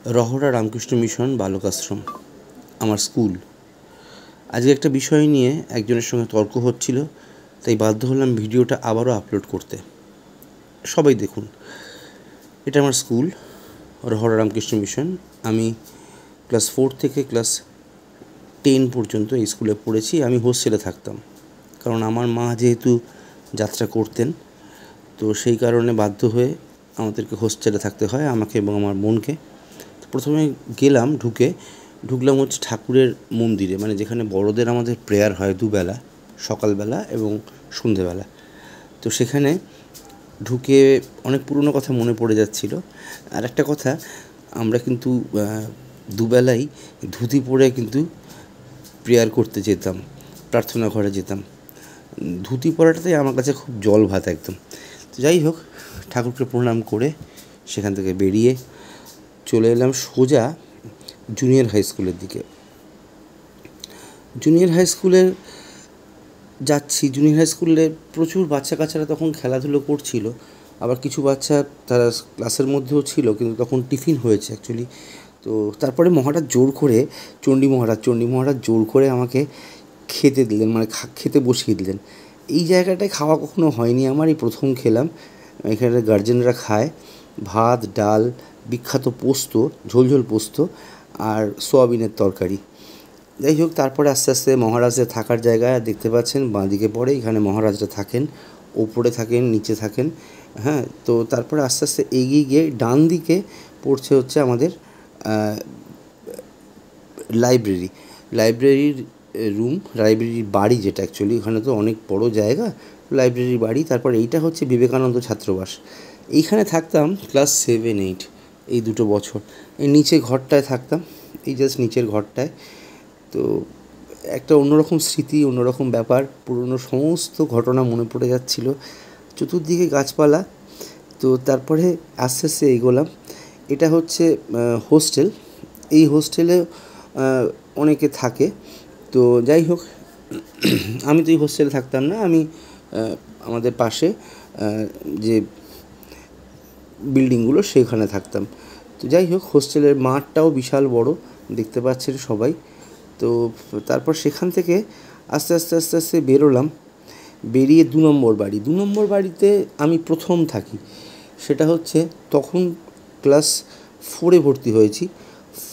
Rahara Ramakrishna mission বালক আশ্রম আমার school. আজকে একটা বিষয় নিয়ে একজনের সঙ্গে তর্ক হচ্ছিল, তাই বাধ্য হলাম ভিডিওটা আবারও আপলোড করতে। সবাই দেখুন। এটা আমার স্কুল, রহরা রামকৃষ্ণ মিশন। আমি ক্লাস 4 থেকে ক্লাস 10 পর্যন্ত এই স্কুলে পড়েছি। আমি হোস্টেলে থাকতাম, কারণ আমার মা যেহেতু যাত্রা করতেন, তো সেই কারণে বাধ্য হয়ে আমাদেরকে হোস্টেলে থাকতে হয়, আমাকে এবং আমার বোনকে। প্রথমে ঢুকলাম হচ্ছে ঠাকুরের মন্দিরে, মানে যেখানে বড়দের আমাদের প্রেয়ার হয় দুবেলা, সকালবেলা এবং সন্ধেবেলা। তো সেখানে ঢুকে অনেক পুরনো কথা মনে পড়ে যাচ্ছিল। আর একটা কথা, আমরা কিন্তু দুবেলাই ধুতি পরে কিন্তু প্রেয়ার করতে যেতাম, প্রার্থনা ঘরে যেতাম। ধুতি পরাটাতেই আমার কাছে খুব জল ভাত একদম। তো যাই হোক, ঠাকুরকে প্রণাম করে সেখান থেকে বেরিয়ে চলে এলাম সোজা জুনিয়র হাই স্কুলের দিকে। জুনিয়র হাই স্কুলে প্রচুর বাচ্চা কাচ্চারা তখন খেলাধুলো করছিল। আবার কিছু বাচ্চা তারা ক্লাসের মধ্যেও ছিল, কিন্তু তখন টিফিন হয়েছে অ্যাকচুয়ালি। তো তারপরে মহারাজ চণ্ডী মহারাজ জোর করে আমাকে খেতে দিলেন, মানে খেতে বসিয়ে দিলেন। এই জায়গাটায় খাওয়া কখনো হয়নি আমার, এই প্রথম খেলাম। এখানে গার্জেনরা খায় ভাত, ডাল, বিখ্যাত পোস্ত, ঝোল পোস্ত আর সোয়াবিনের তরকারি। যাই হোক, তারপরে আস্তে আস্তে মহারাজদের থাকার জায়গা দেখতে পাচ্ছেন বাঁদিকে পড়ে, এখানে মহারাজরা থাকেন, ওপরে থাকেন, নিচে থাকেন। হ্যাঁ, তো তারপরে আস্তে আস্তে এগিয়ে গিয়ে ডান দিকে পড়ছে হচ্ছে আমাদের লাইব্রেরির রুম, লাইব্রেরির বাড়ি, যেটা অ্যাকচুয়ালি ওখানে তো অনেক বড় জায়গা, লাইব্রেরির বাড়ি। তারপর এইটা হচ্ছে বিবেকানন্দ ছাত্রবাস। এইখানে থাকতাম ক্লাস 7-8, এই 2 বছর। এই নিচে ঘরটায় থাকতাম, এই জাস্ট নিচের ঘরটায়। তো একটা অন্যরকম স্মৃতি, অন্যরকম ব্যাপার, পুরনো সমস্ত ঘটনা মনে পড়ে যাচ্ছিল। চতুর্দিকে গাছপালা। তো তারপরে আস্তে আস্তে এগোলাম। এটা হচ্ছে হোস্টেল। এই হোস্টেলে অনেকে থাকে। তো যাই হোক, আমি তো এই হোস্টেলে থাকতাম না, আমি আমাদের পাশে যে বিল্ডিংগুলো সেখানে থাকতাম। তো যাই হোক, হোস্টেলের মাঠটাও বিশাল বড়, দেখতে পাচ্ছেন সবাই। তো তারপর সেখান থেকে আস্তে আস্তে বেরোলাম। বেরিয়ে 2 নম্বর বাড়িতে আমি প্রথম থাকি। সেটা হচ্ছে তখন ক্লাস 4-এ ভর্তি হয়েছি।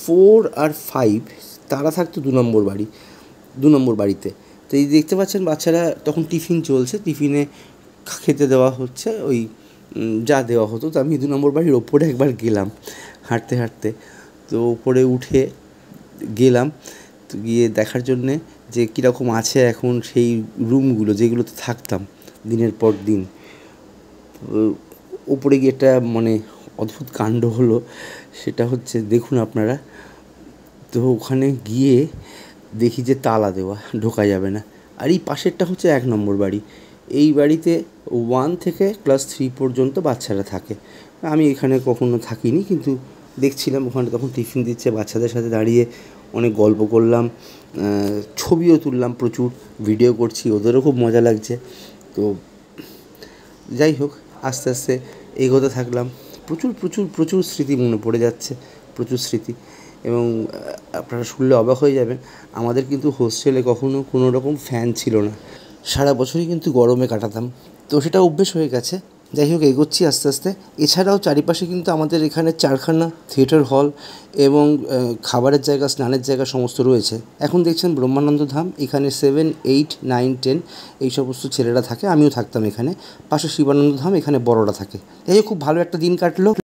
4 আর 5 তারা থাকতো 2 নম্বর বাড়িতে। তো এই দেখতে পাচ্ছেন বাচ্চারা তখন টিফিন চলছে, টিফিনে খেতে দেওয়া হচ্ছে, ওই যা দেওয়া হতো। তো আমি 2 নম্বর বাড়ির ওপরে একবার গেলাম হাঁটতে। তো ওপরে উঠে গেলাম, তো গিয়ে দেখার জন্যে যে কীরকম আছে এখন সেই রুমগুলো যেগুলোতে থাকতাম দিনের পর দিন। ওপরে গিয়ে একটা মানে অদ্ভুত কাণ্ড হলো, সেটা হচ্ছে দেখুন আপনারা। তো ওখানে গিয়ে দেখি যে তালা দেওয়া, ঢোকা যাবে না। আর এই পাশেরটা হচ্ছে 1 নম্বর বাড়ি। এই বাড়িতে 1 থেকে ক্লাস 3 পর্যন্ত বাচ্চারা থাকে। আমি এখানে কখনো থাকিনি, কিন্তু দেখছিলাম ওখানে তখন টিফিন দিচ্ছে, বাচ্চাদের সাথে দাঁড়িয়ে অনেক গল্প করলাম, ছবিও তুললাম, প্রচুর ভিডিও করছি, ওদেরও খুব মজা লাগছে। তো যাই হোক, আস্তে আস্তে এগোতে থাকলাম। প্রচুর স্মৃতি মনে পড়ে যাচ্ছে, প্রচুর স্মৃতি। এবং আপনারা শুনলে অবাক হয়ে যাবেন, আমাদের কিন্তু হোস্টেলে কখনো কোনো রকম ফ্যান ছিল না, সারা বছরই কিন্তু গরমে কাটাতাম। তো সেটা অভ্যেস হয়ে গেছে। যাই হোক, এগোচ্ছি আস্তে আস্তে। এছাড়াও চারিপাশে কিন্তু আমাদের এখানে 4খানা থিয়েটার হল এবং খাবারের জায়গা, স্নানের জায়গা সমস্ত রয়েছে। এখন দেখছেন ব্রহ্মানন্দ ধাম, এখানে 7, 8, 9, 10 এই সমস্ত ছেলেরা থাকে, আমিও থাকতাম এখানে। পাশে শিবানন্দ ধাম, এখানে বড়রা থাকে। যাই হোক, খুব ভালো একটা দিন কাটলো।